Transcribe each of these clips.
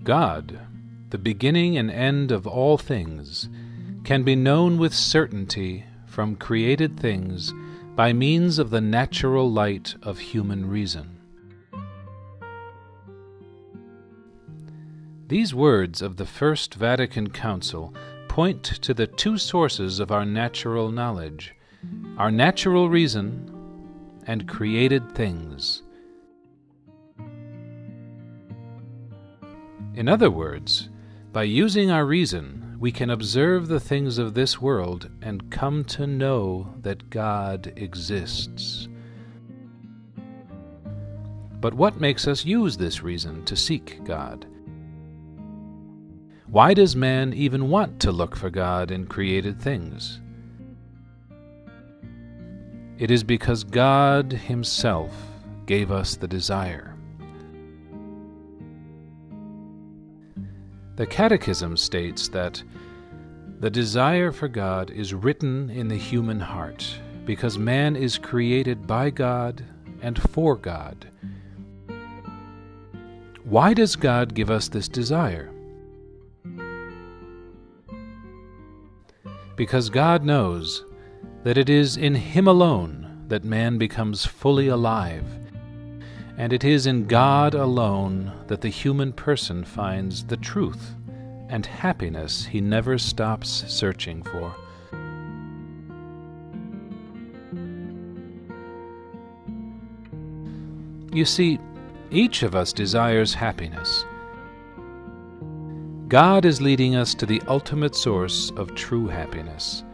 God, the beginning and end of all things, can be known with certainty from created things by means of the natural light of human reason. These words of the First Vatican Council point to the two sources of our natural knowledge, our natural reason and created things. In other words, by using our reason, we can observe the things of this world and come to know that God exists. But what makes us use this reason to seek God? Why does man even want to look for God in created things? It is because God Himself gave us the desire. The Catechism states that the desire for God is written in the human heart because man is created by God and for God. Why does God give us this desire? Because God knows that it is in Him alone that man becomes fully alive, and it is in God alone that the human person finds the truth and happiness he never stops searching for. You see, each of us desires happiness. God is leading us to the ultimate source of true happiness.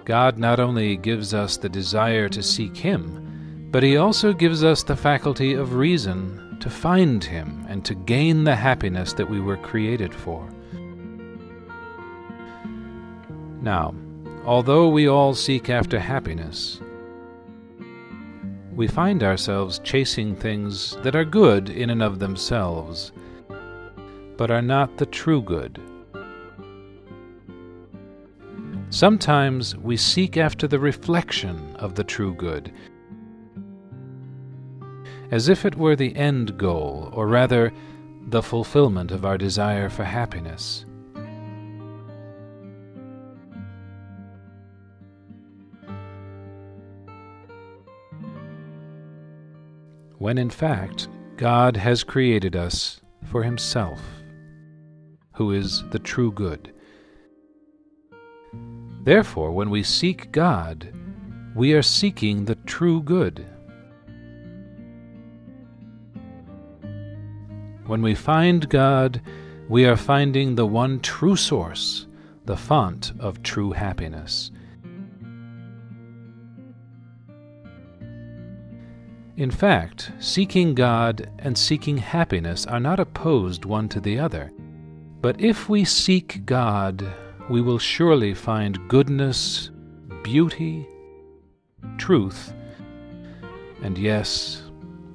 God not only gives us the desire to seek Him, but He also gives us the faculty of reason to find Him and to gain the happiness that we were created for. Now, although we all seek after happiness, we find ourselves chasing things that are good in and of themselves, but are not the true good. Sometimes we seek after the reflection of the true good, as if it were the end goal, or rather, the fulfillment of our desire for happiness. When in fact, God has created us for Himself, who is the true good. Therefore, when we seek God, we are seeking the true good. When we find God, we are finding the one true source, the font of true happiness. In fact, seeking God and seeking happiness are not opposed one to the other. But if we seek God, we will surely find goodness, beauty, truth, and yes,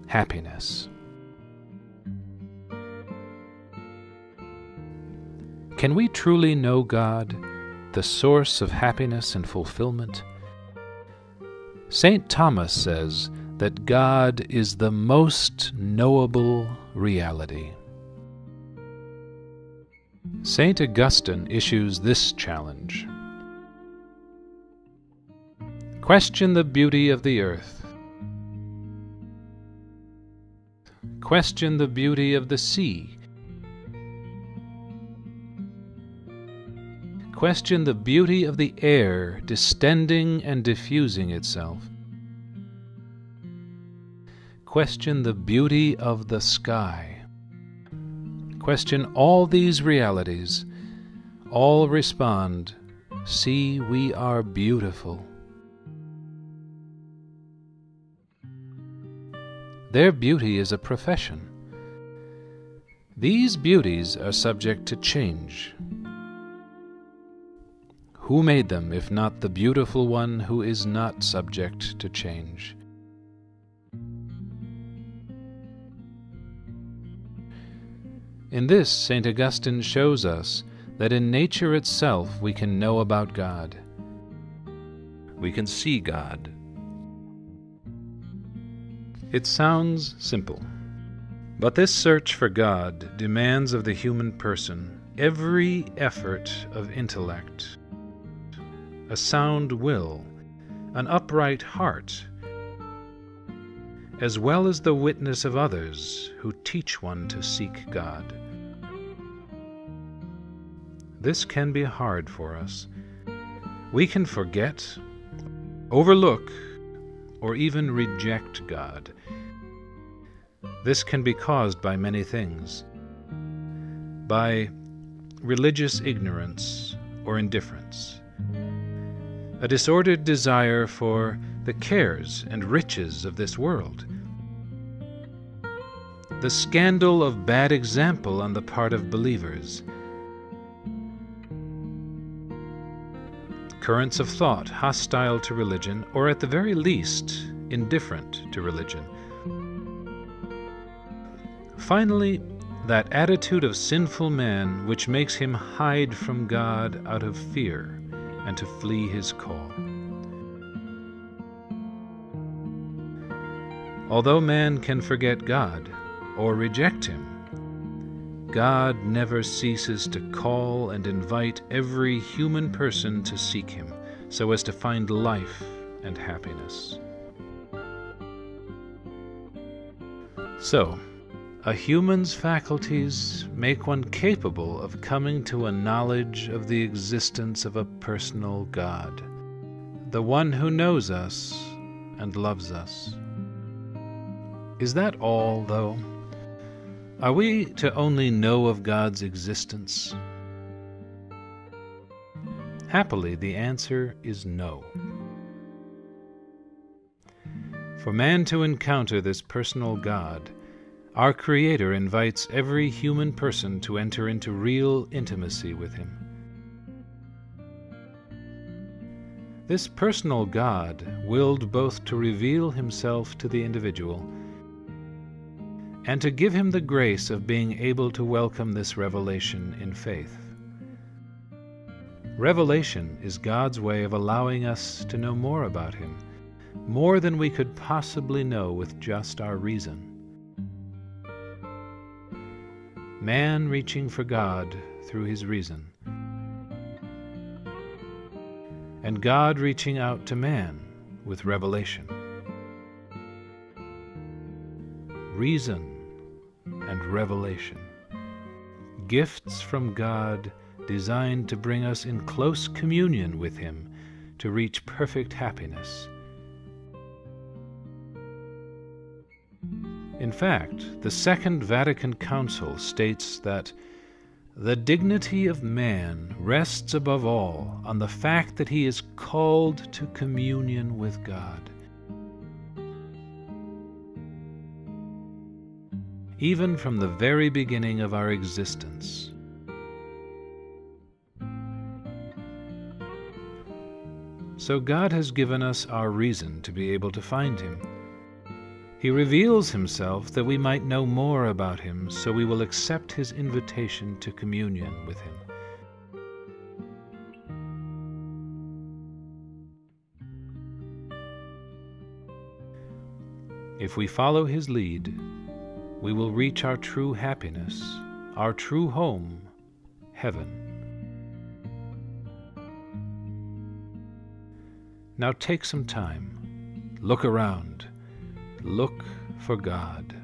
happiness. Can we truly know God, the source of happiness and fulfillment? St. Thomas says that God is the most knowable reality. St. Augustine issues this challenge: question the beauty of the earth. Question the beauty of the sea. Question the beauty of the air distending and diffusing itself. Question the beauty of the sky. Question all these realities. All respond, "See, we are beautiful." Their beauty is a profession. These beauties are subject to change. Who made them, if not the beautiful one who is not subject to change? In this, St. Augustine shows us that in nature itself we can know about God. We can see God. It sounds simple, But this search for God demands of the human person every effort of intellect, a sound will, an upright heart, as well as the witness of others who teach one to seek God. This can be hard for us. We can forget, overlook, or even reject God. This can be caused by many things. By religious ignorance or indifference, a disordered desire for the cares and riches of this world, the scandal of bad example on the part of believers, currents of thought hostile to religion, or at the very least indifferent to religion. Finally, that attitude of sinful man which makes him hide from God out of fear and to flee his call. Although man can forget God or reject Him, God never ceases to call and invite every human person to seek Him so as to find life and happiness. So, a human's faculties make one capable of coming to a knowledge of the existence of a personal God, the one who knows us and loves us. Is that all, though? Are we to only know of God's existence? Happily, the answer is no. For man to encounter this personal God, our Creator invites every human person to enter into real intimacy with Him. This personal God willed both to reveal Himself to the individual and to give him the grace of being able to welcome this revelation in faith. Revelation is God's way of allowing us to know more about Him, more than we could possibly know with just our reason. Man reaching for God through his reason, and God reaching out to man with revelation. Reason and revelation, gifts from God designed to bring us in close communion with Him to reach perfect happiness. In fact, the Second Vatican Council states that the dignity of man rests above all on the fact that he is called to communion with God. Even from the very beginning of our existence. So God has given us our reason to be able to find Him. He reveals Himself that we might know more about Him, so we will accept His invitation to communion with Him. If we follow His lead, we will reach our true happiness, our true home, heaven. Now take some time, look around, look for God.